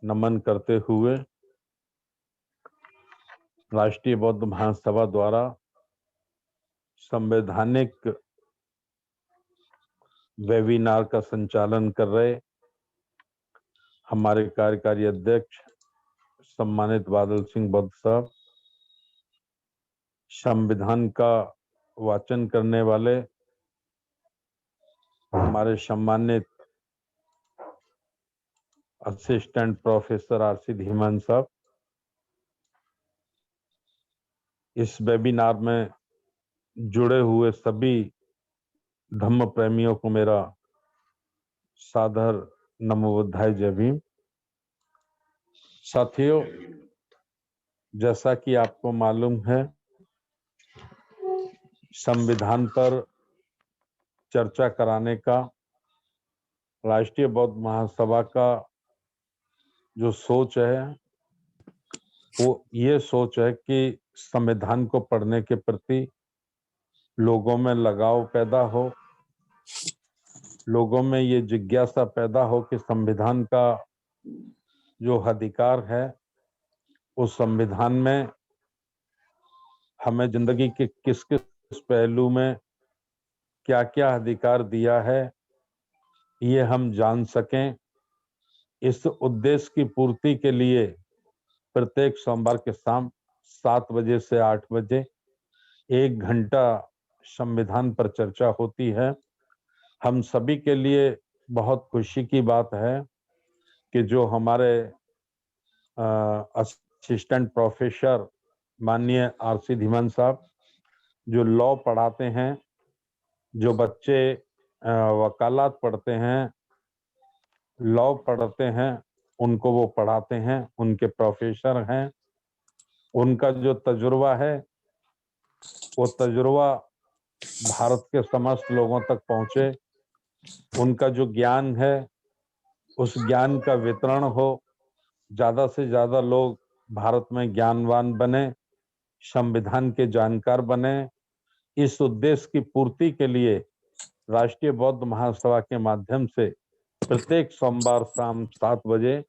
नमन करते हुए राष्ट्रीय बौद्ध महासभा द्वारा संवैधानिक वेबिनार का संचालन कर रहे हमारे कार्यकारी अध्यक्ष सम्मानित बादल सिंह बौद्ध साहब, संविधान का वाचन करने वाले हमारे सम्मानित असिस्टेंट प्रोफेसर आरसी धीमान साहब, इस वेबिनार में जुड़े हुए सभी धम्म प्रेमियों को मेरा सादर नमो बुद्धाय जय भीम। साथियों, जैसा कि आपको मालूम है, संविधान पर चर्चा कराने का राष्ट्रीय बौद्ध महासभा का जो सोच है वो ये सोच है कि संविधान को पढ़ने के प्रति लोगों में लगाव पैदा हो, लोगों में ये जिज्ञासा पैदा हो कि संविधान का जो अधिकार है उस संविधान में हमें जिंदगी के किस किस पहलू में क्या क्या अधिकार दिया है ये हम जान सकें। इस उद्देश्य की पूर्ति के लिए प्रत्येक सोमवार के शाम 7 बजे से 8 बजे 1 घंटा संविधान पर चर्चा होती है। हम सभी के लिए बहुत खुशी की बात है कि जो हमारे असिस्टेंट प्रोफेसर माननीय आरसी धीमान साहब जो लॉ पढ़ाते हैं, जो बच्चे वकालत पढ़ते हैं, लॉ पढ़ते हैं, उनको वो पढ़ाते हैं, उनके प्रोफेसर हैं, उनका जो तजुर्बा है वो तजुर्बा भारत के समस्त लोगों तक पहुंचे, उनका जो ज्ञान है उस ज्ञान का वितरण हो, ज्यादा से ज्यादा लोग भारत में ज्ञानवान बने, संविधान के जानकार बने। इस उद्देश्य की पूर्ति के लिए राष्ट्रीय बौद्ध महासभा के माध्यम से प्रत्येक सोमवार शाम 7 बजे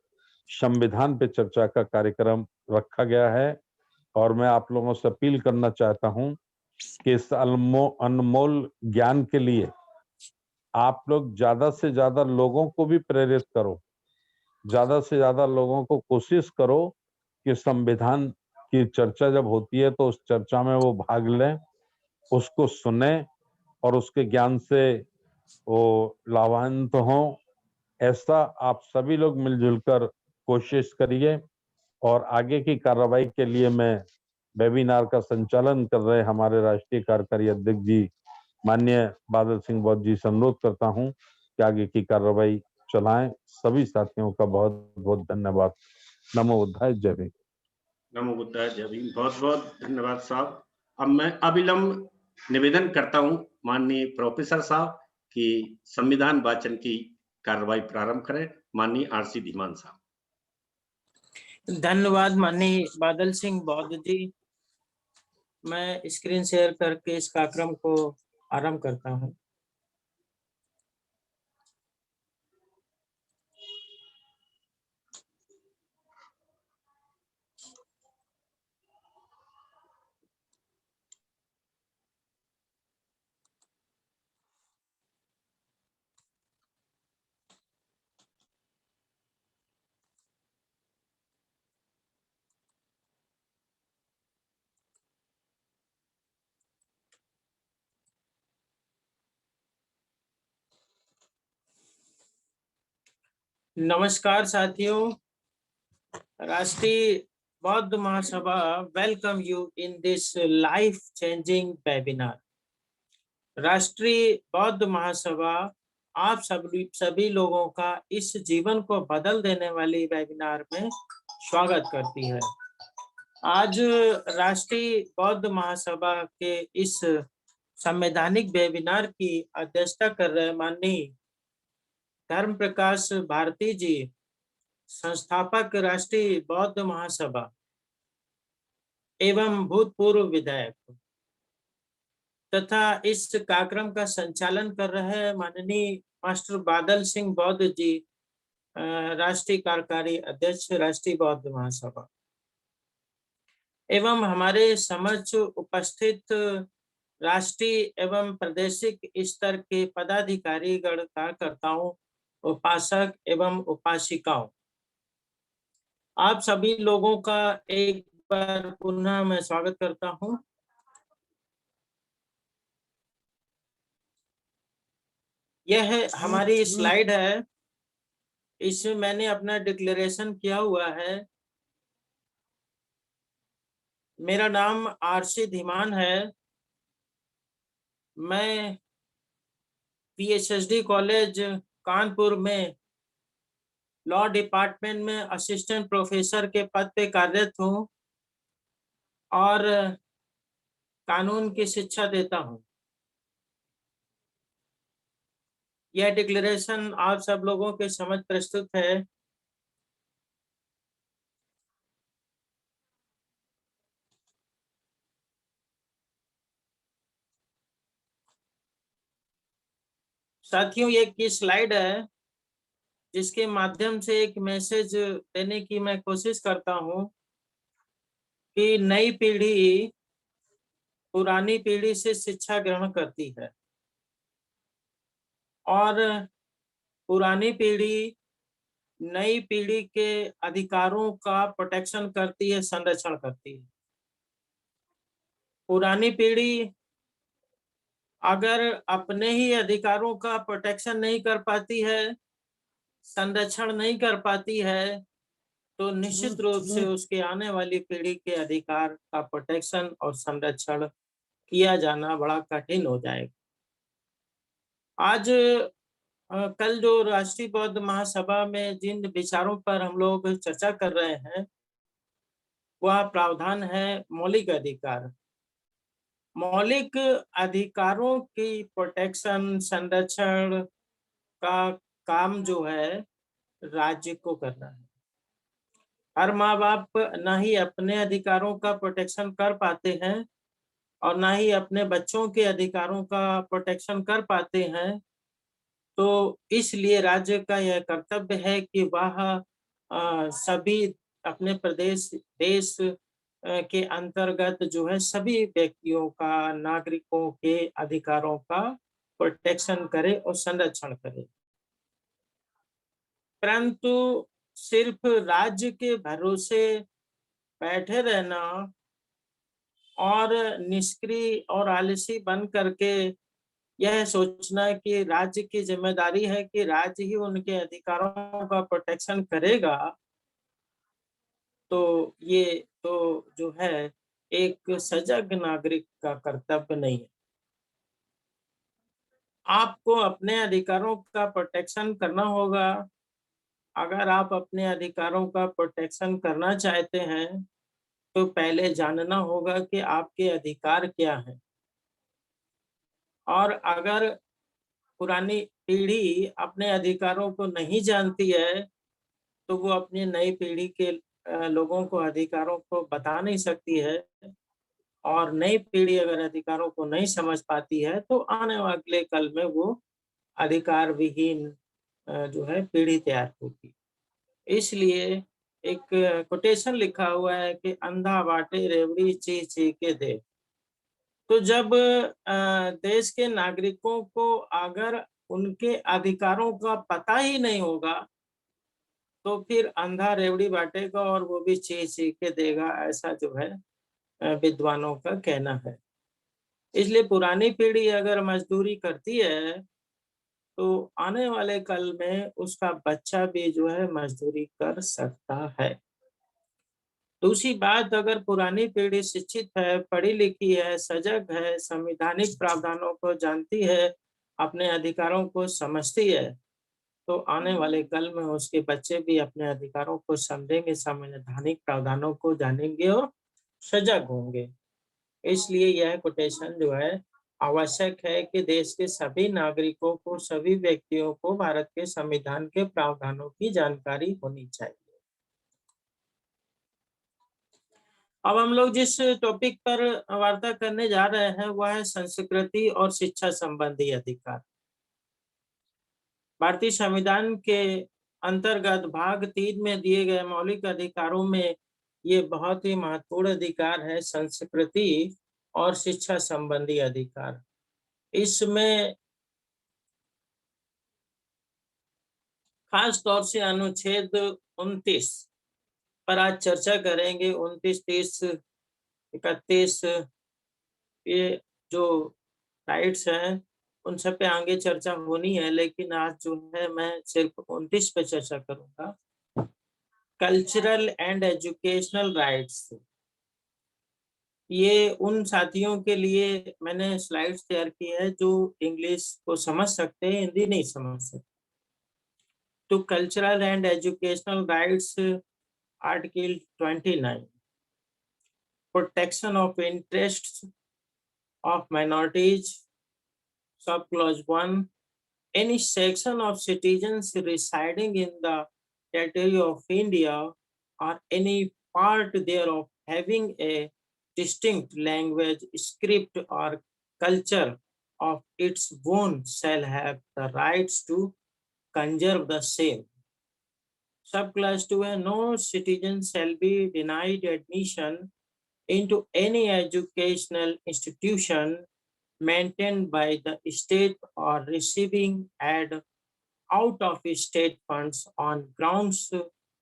संविधान पे चर्चा का कार्यक्रम रखा गया है। और मैं आप लोगों से अपील करना चाहता हूं कि इस अनमोल ज्ञान के लिए आप लोग ज्यादा से ज्यादा लोगों को भी प्रेरित करो, ज्यादा से ज्यादा लोगों को कोशिश करो कि संविधान की चर्चा जब होती है तो उस चर्चा में वो भाग लें, उसको सुने और उसके ज्ञान से वो लाभान्वित हों। ऐसा आप सभी लोग मिलजुल कर कोशिश करिए। और आगे की कार्रवाई के लिए मैं वेबिनार का संचालन कर रहे हमारे राष्ट्रीय कार्यकारी अध्यक्ष जी माननीय बादल सिंह बौद्ध जी से अनुरोध करता हूं कि आगे की कार्रवाई चलाएं। सभी साथियों का बहुत बहुत धन्यवाद। नमो बुद्धाय जय भीम। नमो बुद्धाय जय भीम। बहुत बहुत धन्यवाद साहब। अब मैं अविलंब निवेदन करता हूं माननीय प्रोफेसर साहब कि संविधान वाचन की कार्रवाई प्रारंभ करें। माननीय आरसी धीमान साहब। धन्यवाद माननीय बादल सिंह बौद्ध जी। मैं स्क्रीन शेयर करके इस कार्यक्रम को आरंभ करता हूं। नमस्कार साथियों, Rashtriya Bauddh Mahasabha welcome you in this life changing webinar. Rashtriya Bauddh महासभा आप सभी लोगों का इस जीवन को बदल देने वाली वेबिनार में स्वागत करती है। आज राष्ट्रीय बौद्ध महासभा के इस संवैधानिक वेबिनार की अध्यक्षता कर रहे माननीय धर्म प्रकाश भारती जी, संस्थापक राष्ट्रीय बौद्ध महासभा एवं भूतपूर्व विधायक, तथा इस कार्यक्रम का संचालन कर रहे माननीय मास्टर बादल सिंह बौद्ध जी, राष्ट्रीय कार्यकारी अध्यक्ष राष्ट्रीय बौद्ध महासभा एवं हमारे समक्ष उपस्थित राष्ट्रीय एवं प्रादेशिक स्तर के पदाधिकारी गण कार्यकर्ताओं, उपासक एवं उपासिकाओं, आप सभी लोगों का एक बार पुनः मैं स्वागत करता हूं। यह हमारी स्लाइड है, इसमें मैंने अपना डिक्लेरेशन किया हुआ है। मेरा नाम आरसी धीमान है। मैं PHSD कॉलेज कानपुर में लॉ डिपार्टमेंट में असिस्टेंट प्रोफेसर के पद पे कार्यरत हूँ और कानून की शिक्षा देता हूँ। यह डिक्लेरेशन आप सब लोगों के समझ प्रस्तुत है। साथियों, ये की स्लाइड है जिसके माध्यम से एक मैसेज देने की मैं कोशिश करता हूं कि नई पीढ़ी पुरानी पीढ़ी से शिक्षा ग्रहण करती है और पुरानी पीढ़ी नई पीढ़ी के अधिकारों का प्रोटेक्शन करती है, संरक्षण करती है। पुरानी पीढ़ी अगर अपने ही अधिकारों का प्रोटेक्शन नहीं कर पाती है, संरक्षण नहीं कर पाती है, तो निश्चित रूप से उसके आने वाली पीढ़ी के अधिकार का प्रोटेक्शन और संरक्षण किया जाना बड़ा कठिन हो जाएगा। आज कल जो राष्ट्रीय बौद्ध महासभा में जिन विचारों पर हम लोग चर्चा कर रहे हैं वह प्रावधान है मौलिक अधिकार। मौलिक अधिकारों की प्रोटेक्शन, संरक्षण का काम जो है राज्य को करना है। हर माँ बाप ना ही अपने अधिकारों का प्रोटेक्शन कर पाते हैं और ना ही अपने बच्चों के अधिकारों का प्रोटेक्शन कर पाते हैं, तो इसलिए राज्य का यह कर्तव्य है कि वह सभी अपने प्रदेश देश के अंतर्गत जो है सभी व्यक्तियों का, नागरिकों के अधिकारों का प्रोटेक्शन करे और संरक्षण करे। परंतु सिर्फ राज्य के भरोसे बैठे रहना और निष्क्रिय और आलसी बन करके यह सोचना कि राज्य की जिम्मेदारी है कि राज्य ही उनके अधिकारों का प्रोटेक्शन करेगा, तो ये तो जो है एक सजग नागरिक का कर्तव्य नहीं है। आपको अपने अधिकारों का प्रोटेक्शन करना होगा। अगर आप अपने अधिकारों का प्रोटेक्शन करना चाहते हैं तो पहले जानना होगा कि आपके अधिकार क्या हैं। और अगर पुरानी पीढ़ी अपने अधिकारों को नहीं जानती है तो वो अपनी नई पीढ़ी के लोगों को अधिकारों को बता नहीं सकती है, और नई पीढ़ी अगर अधिकारों को नहीं समझ पाती है तो आने वाले कल में वो अधिकार विहीन जो है पीढ़ी तैयार होगी। इसलिए एक कोटेशन लिखा हुआ है कि अंधा बाटे रेवड़ी ची ची के दे। तो जब देश के नागरिकों को अगर उनके अधिकारों का पता ही नहीं होगा तो फिर अंधा रेवड़ी बांटेगा और वो भी ची ची के देगा, ऐसा जो है विद्वानों का कहना है। इसलिए पुरानी पीढ़ी अगर मजदूरी करती है तो आने वाले कल में उसका बच्चा भी जो है मजदूरी कर सकता है। दूसरी बात, अगर पुरानी पीढ़ी शिक्षित है, पढ़ी लिखी है, सजग है, संवैधानिक प्रावधानों को जानती है, अपने अधिकारों को समझती है, तो आने वाले कल में उसके बच्चे भी अपने अधिकारों को समझेंगे, संवैधानिक प्रावधानों को जानेंगे और सजग होंगे। इसलिए यह कोटेशन जो है आवश्यक है कि देश के सभी नागरिकों को, सभी व्यक्तियों को भारत के संविधान के प्रावधानों की जानकारी होनी चाहिए। अब हम लोग जिस टॉपिक पर वार्ता करने जा रहे हैं वह है संस्कृति और शिक्षा संबंधी अधिकार। भारतीय संविधान के अंतर्गत भाग 3 में दिए गए मौलिक अधिकारों में ये बहुत ही महत्वपूर्ण अधिकार है, संस्कृति और शिक्षा संबंधी अधिकार। इसमें खास तौर से अनुच्छेद 29 पर आज चर्चा करेंगे। 29, 30, 31 ये जो राइट्स हैं उन सब पे आगे चर्चा होनी है, लेकिन आज जो है मैं सिर्फ 29 पे चर्चा करूंगा। कल्चरल एंड एजुकेशनल राइट्स, ये उन साथियों के लिए मैंने स्लाइड्स तैयार की है जो इंग्लिश को समझ सकते हैं, हिंदी नहीं समझ सकते। तो cultural and educational rights, article 29, protection of interests of minorities, sub clause 1, any section of citizens residing in the territory of India or any part thereof having a distinct language, script or culture of its own shall have the rights to conserve the same. Subclass 2 है, no citizen shall be denied admission into any educational institution maintained by the state or receiving aid out of state funds on grounds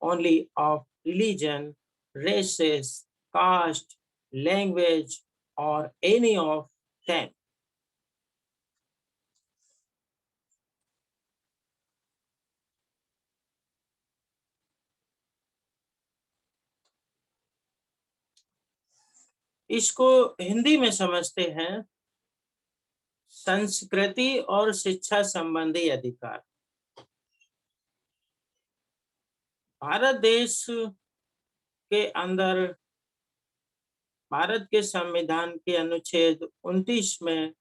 only of religion, races, caste, language, or any of them. इसको हिंदी में समझते हैं, संस्कृति और शिक्षा संबंधी अधिकार। भारत देश के अंदर भारत के संविधान के अनुच्छेद 29 में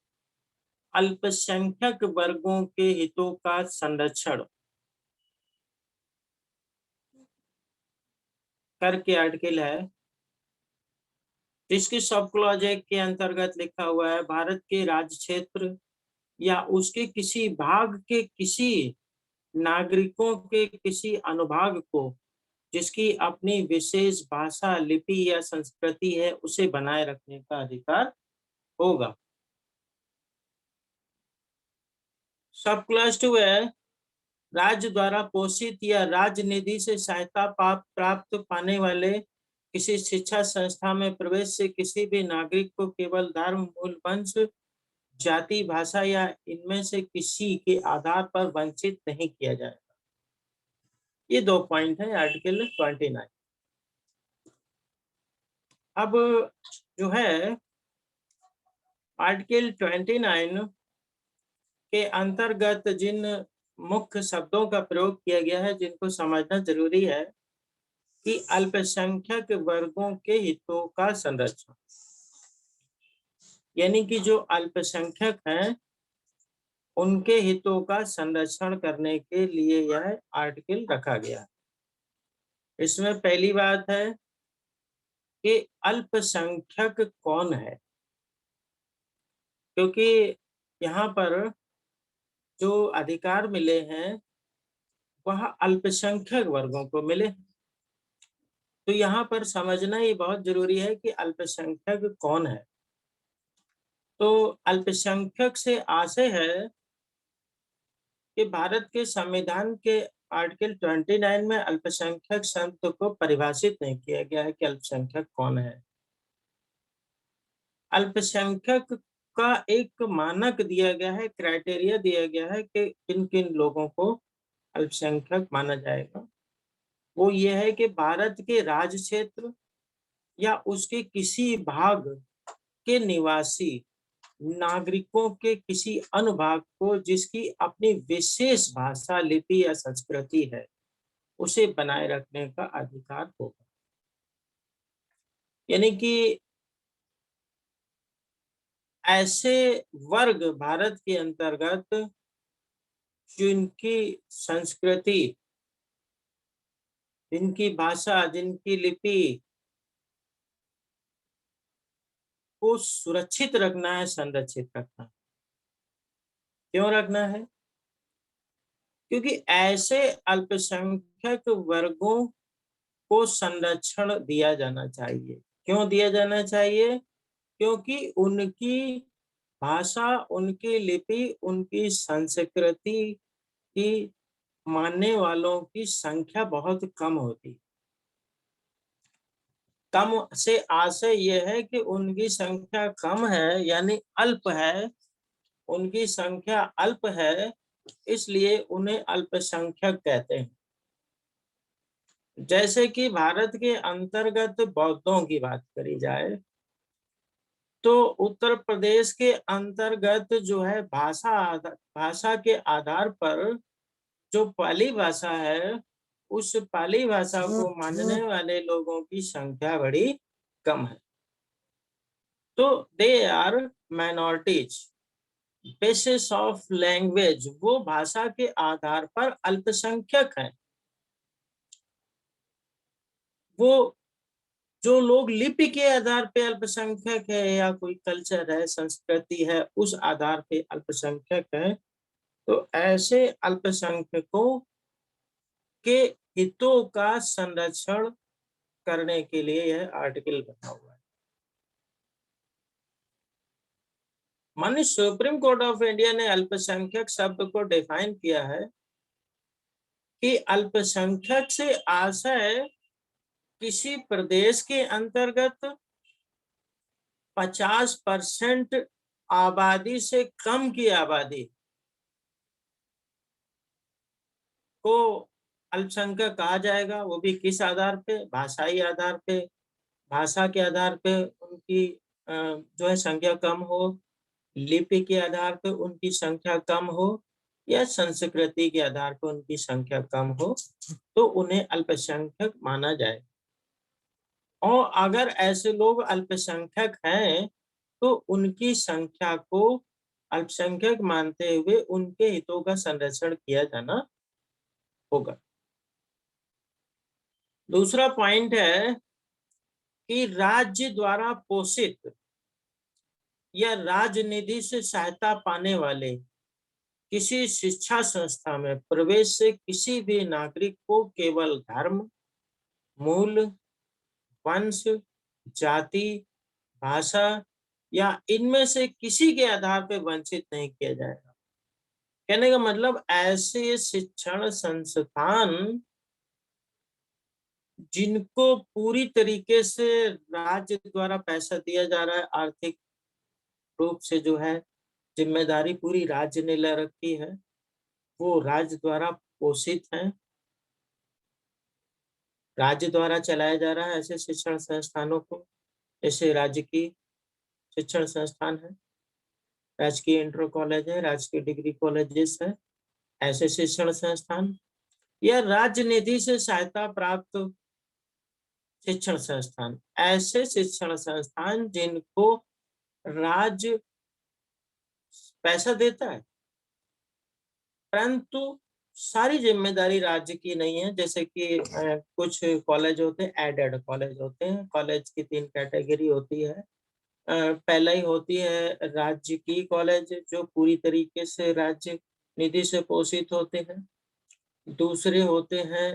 अल्पसंख्यक वर्गों के हितों का संरक्षण करके आर्टिकल है, जिसकी सब क्लॉज 1 के अंतर्गत लिखा हुआ है, भारत के राज्य क्षेत्र या उसके किसी भाग के किसी नागरिकों के किसी अनुभाग को जिसकी अपनी विशेष भाषा, लिपि या संस्कृति है, उसे बनाए रखने का अधिकार होगा। सब क्लास 2 है, राज्य द्वारा पोषित या राज्य निधि से सहायता प्राप्त पाने वाले किसी शिक्षा संस्था में प्रवेश से किसी भी नागरिक को केवल धर्म, मूल, वंश, जाति, भाषा या इनमें से किसी के आधार पर वंचित नहीं किया जाएगा। ये 2 पॉइंट है आर्टिकल 29। अब जो है आर्टिकल 29 के अंतर्गत जिन मुख्य शब्दों का प्रयोग किया गया है, जिनको समझना जरूरी है, कि अल्पसंख्यक वर्गों के हितों का संरक्षण, यानी कि जो अल्पसंख्यक हैं उनके हितों का संरक्षण करने के लिए यह आर्टिकल रखा गया है। इसमें पहली बात है कि अल्पसंख्यक कौन है, क्योंकि यहाँ पर जो अधिकार मिले हैं वह अल्पसंख्यक वर्गों को मिले। तो यहाँ पर समझना ये बहुत जरूरी है कि अल्पसंख्यक कौन है। तो अल्पसंख्यक से आशय है कि भारत के संविधान के आर्टिकल 29 में अल्पसंख्यक शब्द को परिभाषित नहीं किया गया है कि अल्पसंख्यक कौन है। अल्पसंख्यक का एक मानक दिया गया है, क्राइटेरिया दिया गया है कि किन किन लोगों को अल्पसंख्यक माना जाएगा। वो ये है कि भारत के राज्य क्षेत्र या उसके किसी भाग के निवासी नागरिकों के किसी अनुभाग को जिसकी अपनी विशेष भाषा, लिपि या संस्कृति है, उसे बनाए रखने का अधिकार होगा। यानी कि ऐसे वर्ग भारत के अंतर्गत जिनकी संस्कृति, जिनकी भाषा, जिनकी लिपि को सुरक्षित रखना है, संरक्षित रखना है। क्यों रखना है? क्योंकि ऐसे अल्पसंख्यक वर्गों को संरक्षण दिया जाना चाहिए। क्यों दिया जाना चाहिए? क्योंकि उनकी भाषा, उनकी लिपि, उनकी संस्कृति की मानने वालों की संख्या बहुत कम होती। कम से आशय यह है कि उनकी संख्या कम है, यानी अल्प है, उनकी संख्या अल्प है, इसलिए उन्हें अल्पसंख्यक कहते हैं। जैसे कि भारत के अंतर्गत बौद्धों की बात करी जाए तो उत्तर प्रदेश के अंतर्गत जो है भाषा के आधार पर जो पाली भाषा है, उस पाली भाषा को मानने वाले लोगों की संख्या बड़ी कम है। तो they are minorities basis of language, वो भाषा के आधार पर अल्पसंख्यक हैं। वो जो लोग लिपि के आधार पे अल्पसंख्यक है या कोई कल्चर है, संस्कृति है, उस आधार पे अल्पसंख्यक है, तो ऐसे अल्पसंख्यकों के हितों का संरक्षण करने के लिए यह आर्टिकल बना हुआ है। माननीय सुप्रीम कोर्ट ऑफ इंडिया ने अल्पसंख्यक शब्द को डिफाइन किया है कि अल्पसंख्यक से आशय किसी प्रदेश के अंतर्गत 50% आबादी से कम की आबादी को अल्पसंख्यक कहा जाएगा। वो भी किस आधार पे? भाषाई आधार पे, भाषा के आधार पे उनकी जो है संख्या कम हो, लिपि के आधार पे उनकी संख्या कम हो, या संस्कृति के आधार पर उनकी संख्या कम हो, तो उन्हें अल्पसंख्यक माना जाए। और अगर ऐसे लोग अल्पसंख्यक हैं तो उनकी संख्या को अल्पसंख्यक मानते हुए उनके हितों का संरक्षण किया जाना होगा। दूसरा पॉइंट है कि राज्य द्वारा पोषित या राजनिधि से सहायता पाने वाले किसी शिक्षा संस्था में प्रवेश से किसी भी नागरिक को केवल धर्म, मूल, वंश, जाति, भाषा या इनमें से किसी के आधार पर वंचित नहीं किया जाएगा। कहने का मतलब ऐसे शिक्षण संस्थान जिनको पूरी तरीके से राज्य द्वारा पैसा दिया जा रहा है, आर्थिक रूप से जो है जिम्मेदारी पूरी राज्य ने ले रखी है, वो राज्य द्वारा पोषित है, राज्य द्वारा चलाया जा रहा है ऐसे शिक्षण संस्थानों को। जैसे राज्य की शिक्षण संस्थान है, राजकीय इंटर कॉलेज है, राजकीय डिग्री कॉलेजेस है, ऐसे शिक्षण संस्थान, या राज्य निधि से सहायता प्राप्त शिक्षण संस्थान, ऐसे शिक्षण संस्थान जिनको राज्य पैसा देता है परंतु सारी जिम्मेदारी राज्य की नहीं है। जैसे कि कुछ कॉलेज होते हैं, एडेड कॉलेज होते हैं। कॉलेज की 3 कैटेगरी होती है। पहला ही होती है राज्य की कॉलेज जो पूरी तरीके से राज्य निधि से पोषित होते हैं। दूसरे होते हैं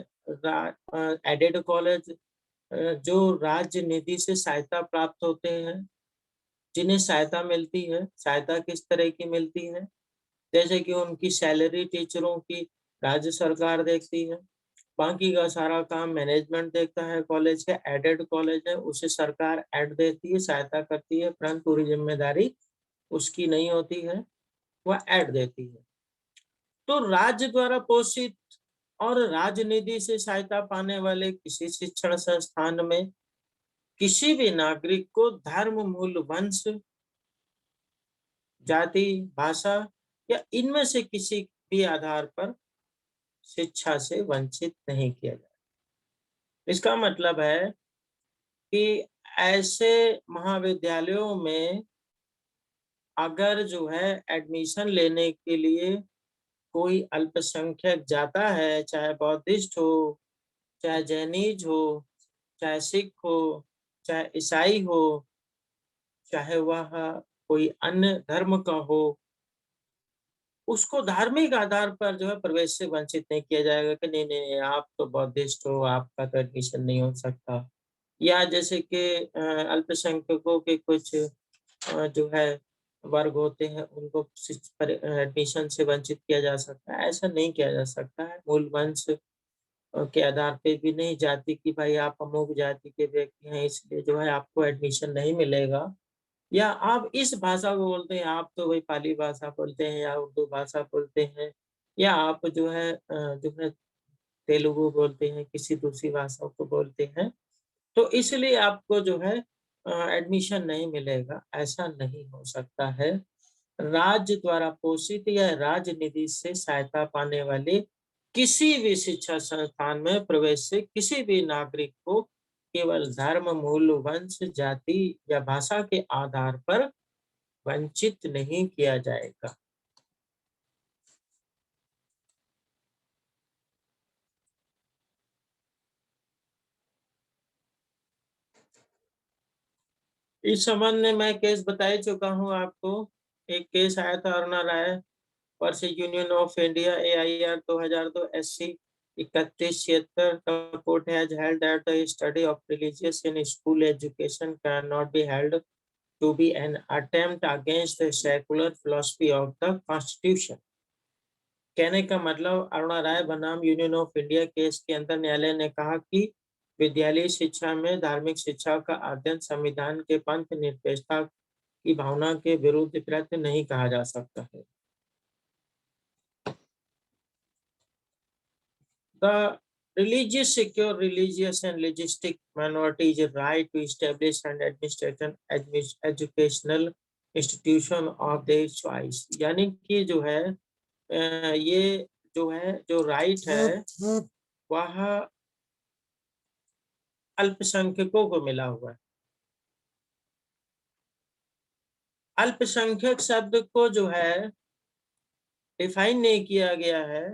एडेड कॉलेज जो राज्य निधि से सहायता प्राप्त होते हैं, जिन्हें सहायता मिलती है। सहायता किस तरह की मिलती है? जैसे कि उनकी सैलरी टीचरों की राज्य सरकार देखती है, बाकी का सारा काम मैनेजमेंट देखता है। कॉलेज का एडेड कॉलेज है, उसे सरकार एड देती है, सहायता करती है, परंतु पूरी जिम्मेदारी उसकी नहीं होती है, वह एड देती है। तो राज्य द्वारा पोषित और राजनिधि से सहायता पाने वाले किसी शिक्षण संस्थान में किसी भी नागरिक को धर्म, मूल, वंश, जाति, भाषा या इनमें से किसी भी आधार पर शिक्षा से वंचित नहीं किया जाए। इसका मतलब है कि ऐसे महाविद्यालयों में अगर जो है एडमिशन लेने के लिए कोई अल्पसंख्यक जाता है, चाहे बौद्धिस्ट हो, चाहे जैनिज हो, चाहे सिख हो, चाहे ईसाई हो, चाहे वह कोई अन्य धर्म का हो, उसको धार्मिक आधार पर जो है प्रवेश से वंचित नहीं किया जाएगा कि नहीं नहीं नहीं, आप तो बौद्धिस्ट हो, आपका तो एडमिशन नहीं हो सकता। या जैसे कि अल्पसंख्यकों के कुछ जो है वर्ग होते हैं, उनको एडमिशन से वंचित किया जा सकता है, ऐसा नहीं किया जा सकता है। मूल वंश के आधार पे भी नहीं, जाति की भाई आप अमुक जाति के व्यक्ति हैं इसलिए जो है आपको एडमिशन नहीं मिलेगा, या आप इस भाषा को बोलते हैं, आप तो वही पाली भाषा बोलते हैं या उर्दू भाषा बोलते हैं, या आप जो है तेलुगु बोलते हैं, किसी दूसरी भाषा को बोलते हैं, तो इसलिए आपको जो है एडमिशन नहीं मिलेगा, ऐसा नहीं हो सकता है। राज्य द्वारा पोषित या राज्य निधि से सहायता पाने वाले किसी भी शिक्षा संस्थान में प्रवेश से किसी भी नागरिक को केवल धर्म, मूल, वंश, जाति या भाषा के आधार पर वंचित नहीं किया जाएगा। इस संबंध में मैं केस बता चुका हूं आपको। एक केस आया था Aruna Roy versus Union of India AIR 2002 SC 3176 का court has held that the study of religious in school education can not be held to be an attempt against the secular philosophy of the constitution. कहने का मतलब अरुणा राय बनाम union of India case के अंदर न्यायालय ने कहा कि विद्यालय शिक्षा में धार्मिक शिक्षा का अध्ययन संविधान के पंथ निरपेक्षता की भावना के विरुद्ध कृत्य नहीं कहा जा सकता है। The religious, secure, religious and logistic minorities right to establish and educational institution of their choice। यानी कि जो है ये जो राइट है वह अल्पसंख्यकों को मिला हुआ है। अल्पसंख्यक शब्द को जो है डिफाइन नहीं किया गया है।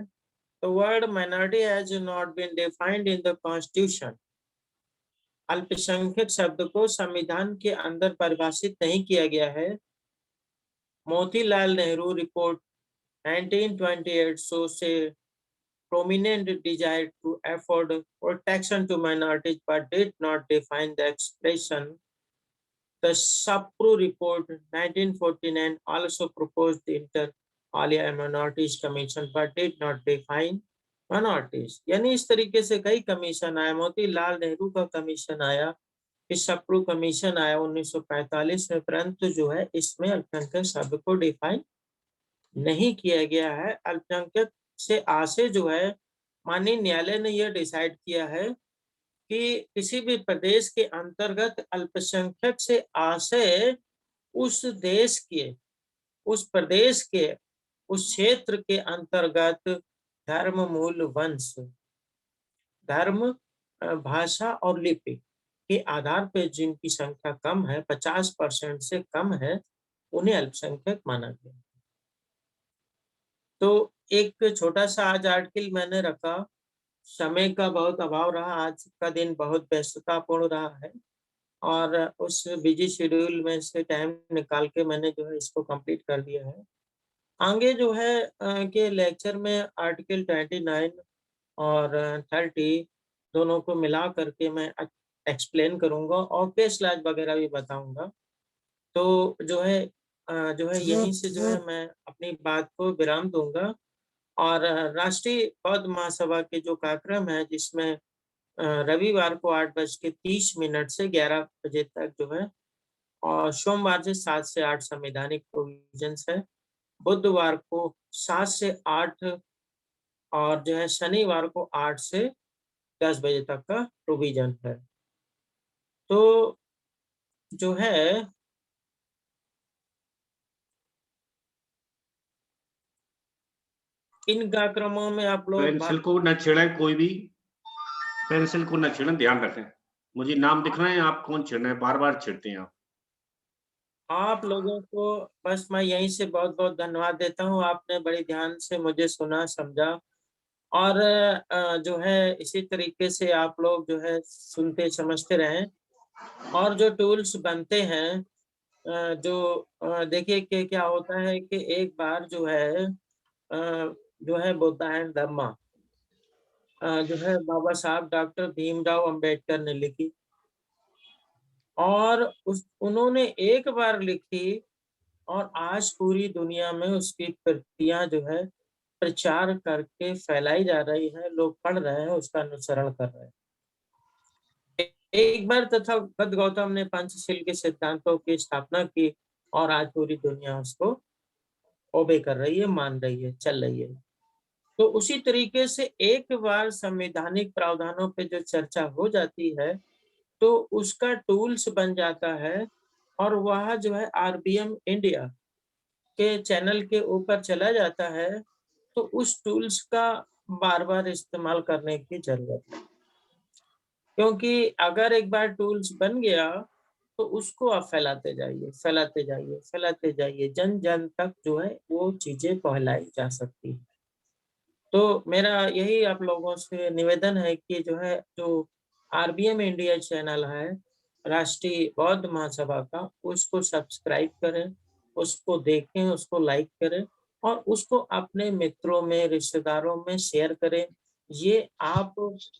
The word minority has not been defined in the Constitution। अल्पसंख्यक शब्द को संविधान के अंदर परिभाषित नहीं किया गया है। Motilal Nehru report 1928 shows a prominent desire to afford protection to minorities but did not define the expression। The Sapru report 1949 also proposed the Inter Alia Minorities Commission but did not define minorities। यानी इस तरीके से कई commission आया। मोतीलाल नेहरू का commission आया, फिर Sapru commission आया 1945 में, परंतु जो है इसमें अल्पसंख्यक शब्द को डिफाइन नहीं किया गया है। अल्पसंख्यक से आशय जो है माननीय न्यायालय ने यह डिसाइड किया है कि किसी भी प्रदेश के अंतर्गत अल्पसंख्यक से आशय उस देश के, उस प्रदेश के, उस क्षेत्र के अंतर्गत धर्म, मूल, वंश, धर्म, भाषा और लिपि के आधार पर जिनकी संख्या कम है, 50% से कम है, उन्हें अल्पसंख्यक माना गया। तो एक छोटा सा आज आर्टिकल मैंने रखा, समय का बहुत अभाव रहा, आज का दिन बहुत व्यस्ततापूर्ण रहा है और उस बिजी शेड्यूल में से टाइम निकाल के मैंने जो है इसको कंप्लीट कर दिया है। आगे जो है के लेक्चर में आर्टिकल 29 और 30 दोनों को मिला करके मैं एक्सप्लेन करूंगा और केस स्लाइड वगैरह भी बताऊंगा। तो जो है यहीं से जो है मैं अपनी बात को विराम दूंगा और राष्ट्रीय बौद्ध महासभा के जो कार्यक्रम है जिसमें रविवार को 8:30 से 11 बजे तक जो है और सोमवार से 7 से 8 संवैधानिक प्रोविजंस है, बुधवार को 7 से 8 और जो है शनिवार को 8 से 10 बजे तक का प्रोविजन है। तो जो है इन कार्यक्रमों में आप लोग पेंसिल को न छेड़े, कोई भी पेंसिल को न छेड़े, ध्यान रखें। मुझे नाम दिख रहे हैं, आप कौन छेड़ रहे हैं, बार बार छेड़ते हैं आप लोगों को। बस मैं यहीं से बहुत बहुत धन्यवाद देता हूं, आपने बड़े ध्यान से मुझे सुना, समझा और जो है इसी तरीके से आप लोग जो है सुनते समझते रहें। और जो टूल्स बनते हैं जो देखिए कि क्या होता है कि एक बार जो है जो है बौद्धायन धम्मा जो है बाबा साहब डॉक्टर भीमराव अंबेडकर ने लिखी, और उन्होंने एक बार लिखी और आज पूरी दुनिया में उसकी प्रतियां जो है प्रचार करके फैलाई जा रही है, लोग पढ़ रहे हैं, उसका अनुसरण कर रहे हैं। एक बार तथागत गौतम ने पंचशील के सिद्धांतों की स्थापना की और आज पूरी दुनिया उसको ओबे कर रही है, मान रही है, चल रही है। तो उसी तरीके से एक बार संवैधानिक प्रावधानों पे जो चर्चा हो जाती है तो उसका टूल्स बन जाता है, और वह जो है आरबीएम इंडिया के चैनल के ऊपर चला जाता है, तो उस टूल्स का बार-बार इस्तेमाल करने की जरूरत है। क्योंकि अगर एक बार टूल्स बन गया तो उसको आप फैलाते जाइए, फैलाते जाइए, फैलाते जाइए, जन-जन तक जो है वो चीजें पहुँचाई जा सकती है। तो मेरा यही आप लोगों से निवेदन है कि जो है जो आरबीएम इंडिया चैनल है राष्ट्रीय बौद्ध महासभा का, उसको सब्सक्राइब करें, उसको देखें, उसको लाइक करें और उसको अपने मित्रों में, रिश्तेदारों में शेयर करें। ये आप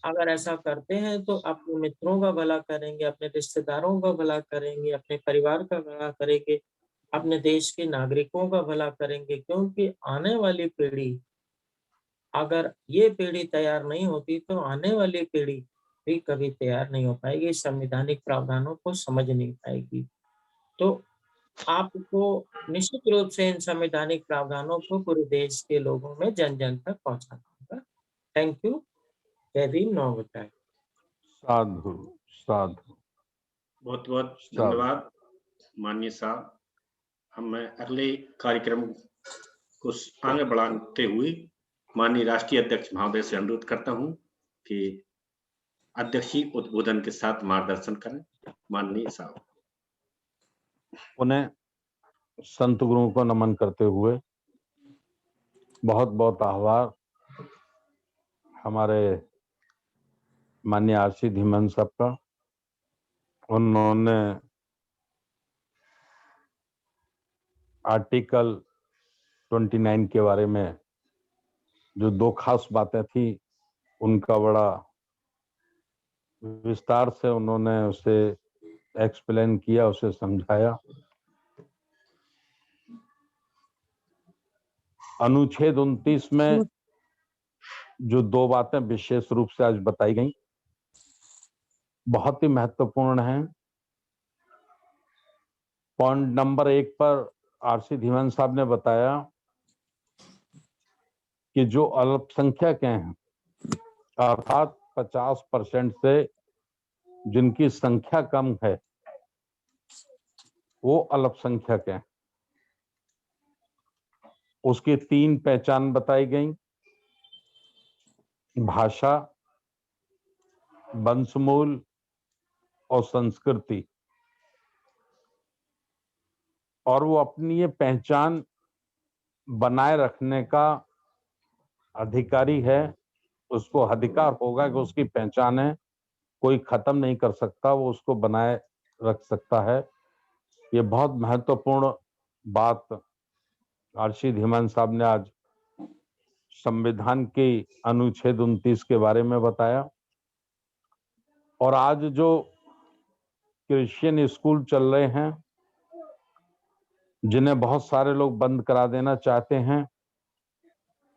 अगर ऐसा करते हैं तो अपने मित्रों का भला करेंगे, अपने रिश्तेदारों का भला करेंगे, अपने परिवार का भला करेंगे, अपने देश के नागरिकों का भला करेंगे, क्योंकि आने वाली पीढ़ी, अगर ये पीढ़ी तैयार नहीं होती तो आने वाली पीढ़ी भी कभी तैयार नहीं हो पाएगी, संवैधानिक प्रावधानों को समझ नहीं पाएगी। तो आपको निश्चित रूप से इन संवैधानिक प्रावधानों को पूरे देश के लोगों में जन-जन तक पहुँचाना होगा। Thank you. जय भीम, नमोबुद्धाय। साधु साधु बहुत बहुत साधु। धन्यवाद माननीय साहब। हम मैं अगले कार्यक्रम को आगे बढ़ाते हुए माननीय राष्ट्रीय अध्यक्ष महोदय से अनुरोध करता हूं कि अध्यक्षीय उद्बोधन के साथ मार्गदर्शन करें। माननीय साहब। उन्हें संत गुरुओं को नमन करते हुए बहुत बहुत आभार हमारे माननीय आरसी धीमान साहब का। उन्होंने आर्टिकल 29 के बारे में जो दो खास बातें थी उनका बड़ा विस्तार से उन्होंने उसे एक्सप्लेन किया, उसे समझाया। अनुच्छेद 29 में जो दो बातें विशेष रूप से आज बताई गई बहुत ही महत्वपूर्ण हैं। पॉइंट नंबर 1 पर आरसी धीमान साहब ने बताया कि जो अल्पसंख्यक हैं, अर्थात 50% से जिनकी संख्या कम है वो अल्पसंख्यक हैं। उसकी 3 पहचान बताई गई: भाषा, वंशमूल और संस्कृति। और वो अपनी ये पहचान बनाए रखने का अधिकारी है, उसको अधिकार होगा कि उसकी पहचान है, कोई खत्म नहीं कर सकता, वो उसको बनाए रख सकता है। ये बहुत महत्वपूर्ण बात आरसी धीमान साहब ने आज संविधान के अनुच्छेद 29 के बारे में बताया। और आज जो क्रिश्चियन स्कूल चल रहे हैं जिन्हें बहुत सारे लोग बंद करा देना चाहते हैं,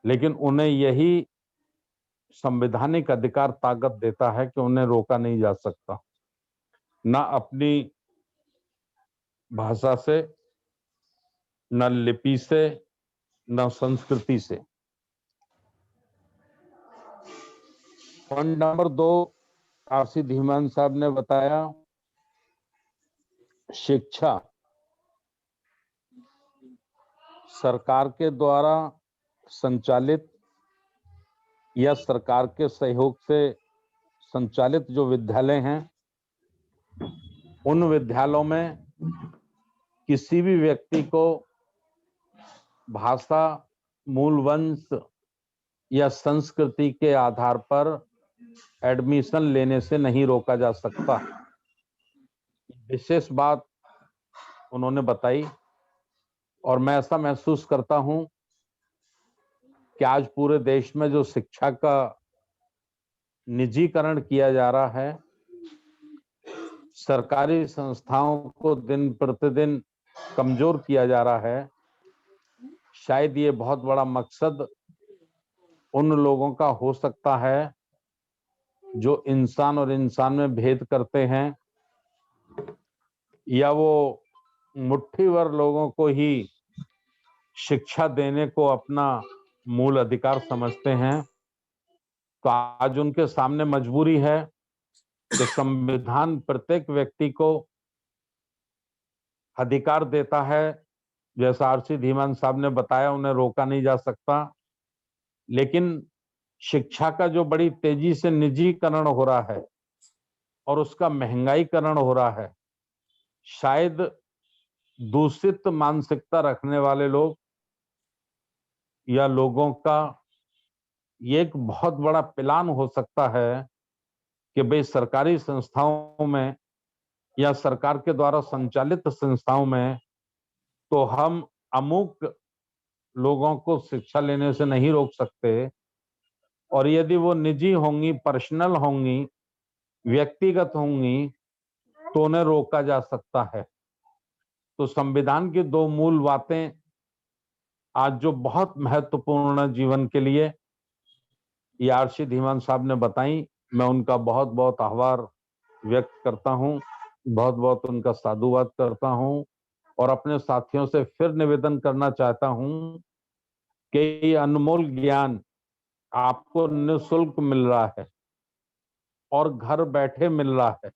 लेकिन उन्हें यही संवैधानिक अधिकार ताकत देता है कि उन्हें रोका नहीं जा सकता, ना अपनी भाषा से, न लिपि से, न संस्कृति से। पॉइंट नंबर 2 आरसी धीमान साहब ने बताया, शिक्षा सरकार के द्वारा संचालित या सरकार के सहयोग से संचालित जो विद्यालय हैं, उन विद्यालयों में किसी भी व्यक्ति को भाषा, मूल वंश या संस्कृति के आधार पर एडमिशन लेने से नहीं रोका जा सकता। विशेष बात उन्होंने बताई और मैं ऐसा महसूस करता हूं कि आज पूरे देश में जो शिक्षा का निजीकरण किया जा रहा है, सरकारी संस्थाओं को दिन प्रतिदिन कमजोर किया जा रहा है, शायद ये बहुत बड़ा मकसद उन लोगों का हो सकता है जो इंसान और इंसान में भेद करते हैं, या वो मुट्ठी भर लोगों को ही शिक्षा देने को अपना मूल अधिकार समझते हैं। तो आज उनके सामने मजबूरी है कि संविधान प्रत्येक व्यक्ति को अधिकार देता है। जैसा आरसी धीमान साहब ने बताया, उन्हें रोका नहीं जा सकता, लेकिन शिक्षा का जो बड़ी तेजी से निजीकरण हो रहा है और उसका महंगाईकरण हो रहा है, शायद दूषित मानसिकता रखने वाले लोग या लोगों का ये एक बहुत बड़ा प्लान हो सकता है कि भाई सरकारी संस्थाओं में या सरकार के द्वारा संचालित संस्थाओं में तो हम अमुक लोगों को शिक्षा लेने से नहीं रोक सकते, और यदि वो निजी होंगी, पर्सनल होंगी, व्यक्तिगत होंगी, तो उन्हें रोका जा सकता है। तो संविधान की दो मूल बातें आज जो बहुत महत्वपूर्ण जीवन के लिए ये आरसी धीमान साहब ने बताई, मैं उनका बहुत बहुत आभार व्यक्त करता हूं, बहुत बहुत उनका साधुवाद करता हूं, और अपने साथियों से फिर निवेदन करना चाहता हूं कि ये अनमोल ज्ञान आपको निःशुल्क मिल रहा है और घर बैठे मिल रहा है,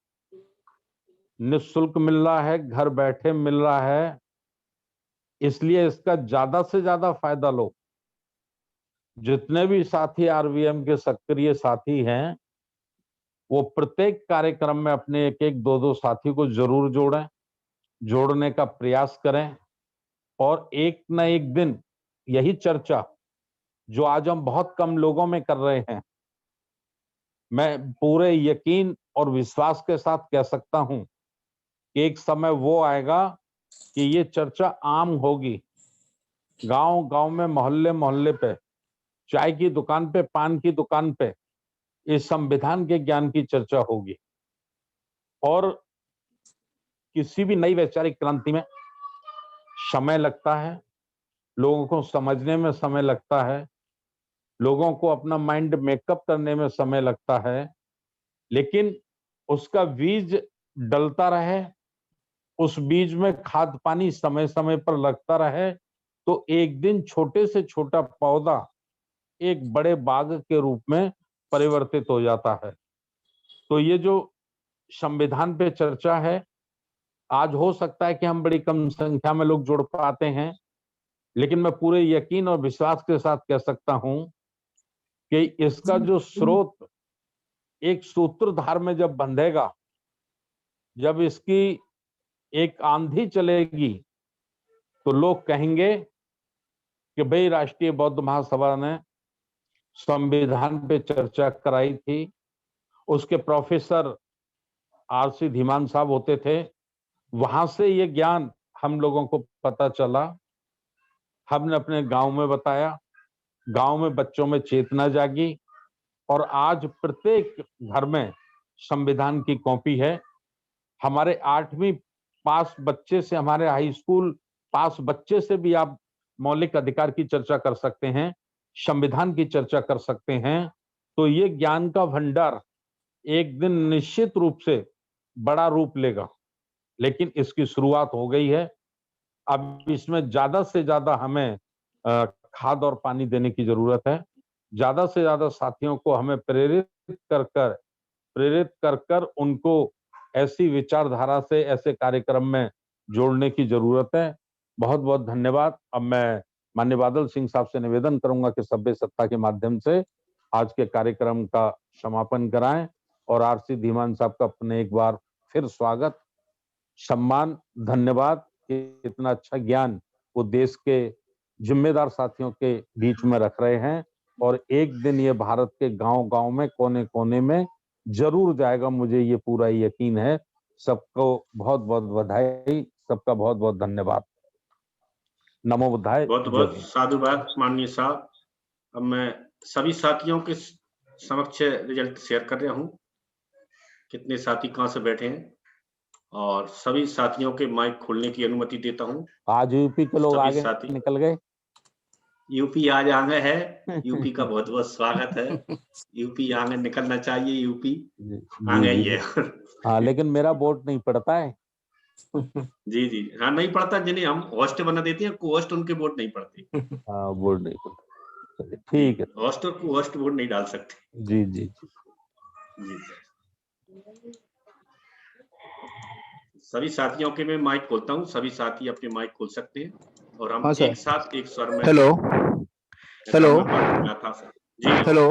निःशुल्क मिल रहा है, घर बैठे मिल रहा है, इसलिए इसका ज्यादा से ज्यादा फायदा लो। जितने भी साथी आरवीएम के सक्रिय साथी हैं, वो प्रत्येक कार्यक्रम में अपने एक एक दो दो साथी को जरूर जोड़ें, जोड़ने का प्रयास करें, और एक न एक दिन यही चर्चा जो आज हम बहुत कम लोगों में कर रहे हैं, मैं पूरे यकीन और विश्वास के साथ कह सकता हूं कि एक समय वो आएगा कि ये चर्चा आम होगी। गांव गांव में, मोहल्ले मोहल्ले पे, चाय की दुकान पे, पान की दुकान पे इस संविधान के ज्ञान की चर्चा होगी। और किसी भी नई वैचारिक क्रांति में समय लगता है, लोगों को समझने में समय लगता है, लोगों को अपना माइंड मेकअप करने में समय लगता है, लेकिन उसका बीज डलता रहे, उस बीज में खाद पानी समय समय पर लगता रहे, तो एक दिन छोटे से छोटा पौधा एक बड़े बाग के रूप में परिवर्तित हो जाता है। तो ये जो संविधान पे चर्चा है, आज हो सकता है कि हम बड़ी कम संख्या में लोग जुड़ पाते हैं, लेकिन मैं पूरे यकीन और विश्वास के साथ कह सकता हूं कि इसका जो स्रोत एक सूत्रधार में जब बंधेगा, जब इसकी एक आंधी चलेगी, तो लोग कहेंगे कि भाई राष्ट्रीय बौद्ध महासभा ने संविधान पे चर्चा कराई थी, उसके प्रोफेसर आरसी धीमान साहब होते थे, वहां से ये ज्ञान हम लोगों को पता चला, हमने अपने गांव में बताया, गांव में बच्चों में चेतना जागी, और आज प्रत्येक घर में संविधान की कॉपी है। हमारे 8वीं पास बच्चे से, हमारे हाई स्कूल पास बच्चे से भी आप मौलिक अधिकार की चर्चा कर सकते हैं, संविधान की चर्चा कर सकते हैं। तो ये ज्ञान का भंडार एक दिन निश्चित रूप से बड़ा रूप लेगा, लेकिन इसकी शुरुआत हो गई है। अब इसमें ज्यादा से ज्यादा हमें खाद और पानी देने की जरूरत है। ज्यादा से ज्यादा साथियों को हमें प्रेरित कर कर उनको ऐसी विचारधारा से, ऐसे कार्यक्रम में जोड़ने की जरूरत है। बहुत बहुत धन्यवाद। अब मैं माननीय बादल सिंह साहब से निवेदन करूंगा कि सभ्य सत्ता के माध्यम से आज के कार्यक्रम का समापन कराएं, और आरसी धीमान साहब का अपने एक बार फिर स्वागत, सम्मान, धन्यवाद कि इतना अच्छा ज्ञान वो देश के जिम्मेदार साथियों के बीच में रख रहे हैं, और एक दिन ये भारत के गांव गांव में, कोने कोने में जरूर जाएगा, मुझे ये पूरा यकीन है। सबको बहुत बहुत बधाई, सबका बहुत बहुत धन्यवाद। नमो बुद्धाय। बहुत बहुत साधुवाद माननीय साहब। अब मैं सभी साथियों के समक्ष रिजल्ट शेयर कर रहा हूं। कितने साथी कहां से बैठे हैं, और सभी साथियों के माइक खोलने की अनुमति देता हूं। आज यूपी के लोग सभी आगे साथी निकल गए। यूपी आज आगे है, यूपी का बहुत बहुत स्वागत है। यूपी आगे निकलना चाहिए, यूपी आगे ही है। हाँ, लेकिन मेरा वोट नहीं पड़ता है। जी जी, हाँ नहीं पड़ता, जिन्हें हम होस्ट बना देते हैं, को होस्ट उनके वोट नहीं पड़ते। हाँ, वोट नहीं पड़ता। चलिए, ठीक है। होस्ट और को होस्ट वोट नहीं डाल सकते। जी जी जी। जी सर। सभी साथियों के मैं माइक खोलता हूं, सभी साथी अपने माइक खोल सकते हैं, और हम हाँ सर। एक साथ एक स्वर में हेलो हेलो मैं पाठ गाथा सर। जी हेलो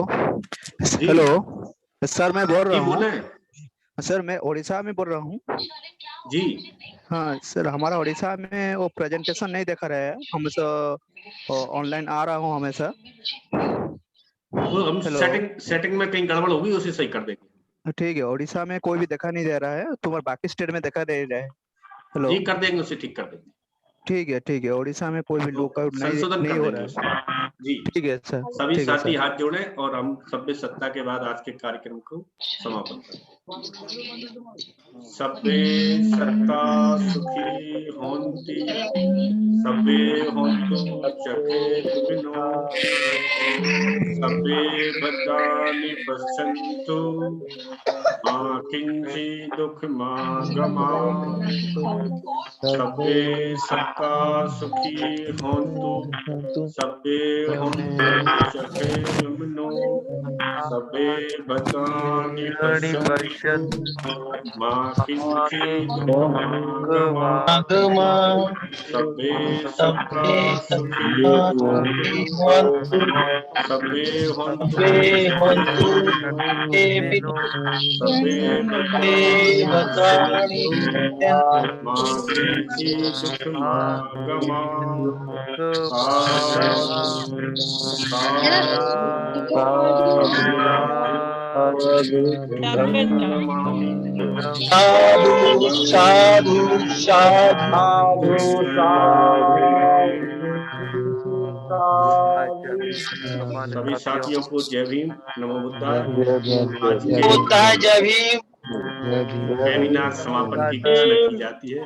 जी। हेलो सर, मैं बोल जी रहा हूँ बोले। सर, मैं उड़ीसा में बोल रहा हूँ। जी हाँ सर, हमारा उड़ीसा में वो प्रेजेंटेशन नहीं दिखा रहा है, हम ऑनलाइन आ रहा हूँ हमेशा। वो हम हेलो। सेटिंग में कहीं गड़बड़ होगी, उसे सही कर देंगे। ठीक है, उड़ीसा में कोई भी दिखा नहीं दे रहा है, तुम्हारे बाकी स्टेट में दिखा दे रहा है। हेलो। जी कर देंगे, उसे ठीक कर देंगे। ठीक है, उड़ीसा में कोई भी लुक आउट नहीं संशोधन नहीं कर हो देंगे रहा है। उसे। जी ठीक है सर। सभी ठीक है साथी सर। हाथ जोड़े, और हम सभ्य सत्ता के बाद आज के कार्यक्रम को समापन करें। सभ्य सत्ता सुखी होंति, सभ्य होंतु सुखिनो, सभ्य भद्राणि पश्यन्तु, मा किंचित् दुःखमागमात्। सभ्य सत्ता सुखी होंतु, सभ्य होंतु सुखिनो, सभ्य भद्राणि पश्यन्तु, मा किंचित् दुःखमागमात्। सभ्य सत्ता सुखी होंतु, सभ्य होंतु सुखिनो, सभ्य भद्राणि पश्यन्तु, मा किंचित् दुःखमागमात्। साधु साधु साधु सभी साथियों को जय भीम, नमो बुद्धाय। आज बुद्धाय के जय भीम। वेबिनार समापन की घोषणा की जाती है।